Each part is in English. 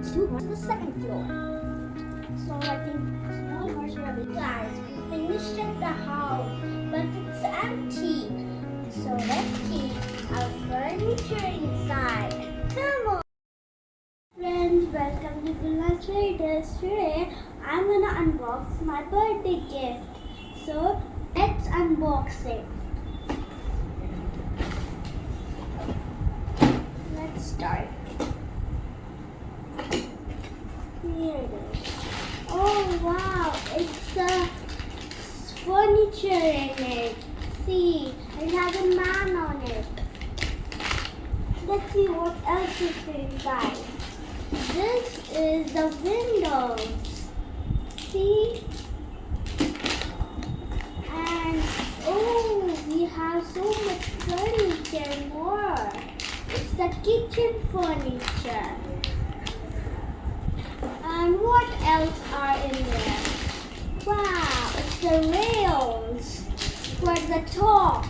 Two more to the second floor. So I think small horse rabbit. Guys, we finished at the house, but it's empty. So let's keep our furniture inside. Come on. Friends, welcome to Villa Traders. Today I'm gonna unbox my birthday gift. So let's unbox it. Let's start. Here it is. Oh wow, it's furniture in it. See, it has a man on it. Let's see what else is inside. This is the windows. See? And oh, we have so much furniture more. It's the kitchen furniture. And what else are in there? Wow, it's the rails for the top.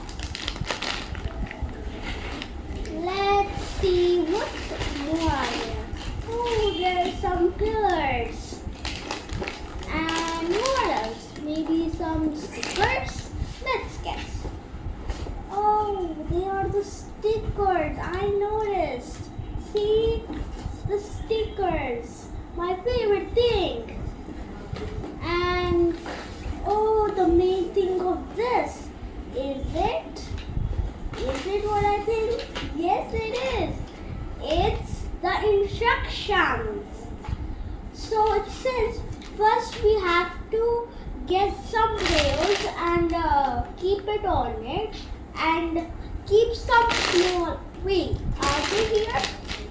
Let's see what's more there. Oh, there's some pillars. And what else? Maybe some stickers? Let's guess. Oh, they are the stickers. I noticed. See? The stickers. My favorite thing. And oh, the main thing of this. Is it? Is it what I think? Yes, it is. It's the instructions. So it says first we have to get some rails and keep it on it and keep some small. Wait, are they here?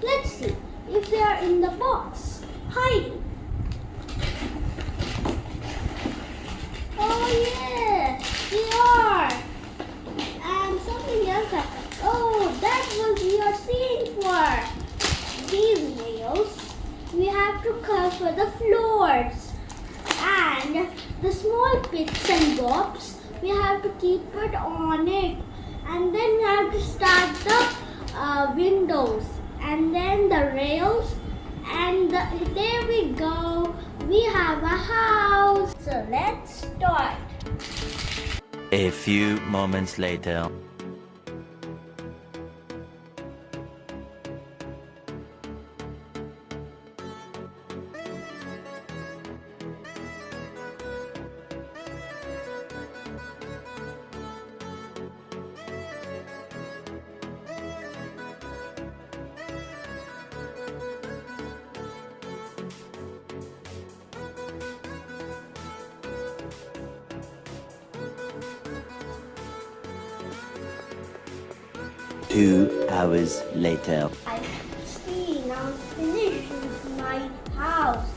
Let's see if they are in the box. Hiding. Oh yeah, they are. And something else happened. Oh, that's what we are seeing for. These nails we have to cover the floors. And the small bits and bobs we have to keep it on it. And then we have to start the windows. And then the rails. And there we go. We have a house. So let's start. A few moments later. Two hours later. I see, now it's finished with my house.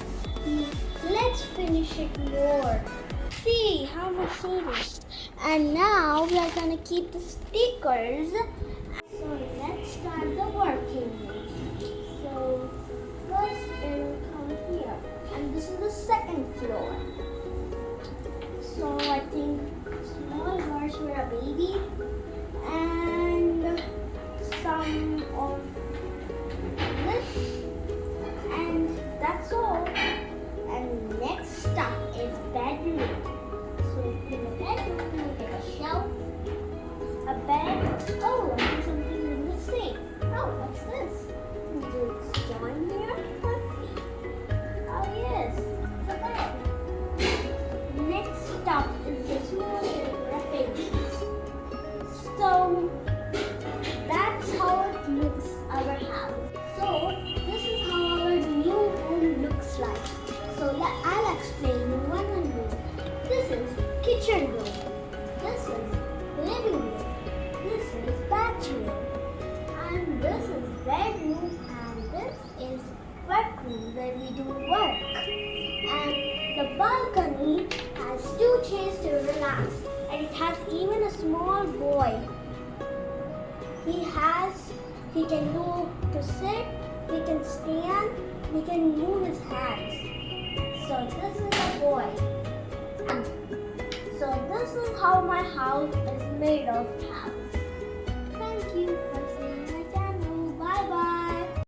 Let's finish it more. See how much it is. And now we are gonna keep the stickers. So let's start the working. So first it will come here. And this is the second floor. So I think small horse for a baby. And some of this, and that's all. And next up is bedroom. So in the bedroom we get a shelf, a bed. Oh, I think something is missing. Oh, what's this? Is it John here? Oh yes, it's a bed. Next up is the small wrapping. So that's how it looks, our house. So this is how our new home looks like. So I'll explain in one room. This is kitchen room. This is living room. This is bathroom. And this is bedroom. And this is workroom where we do work. And the balcony has two chairs to relax. And it has even a small boy. He can do to sit, he can stand, he can move his hands. So this is a boy. So this is how my house is made of house.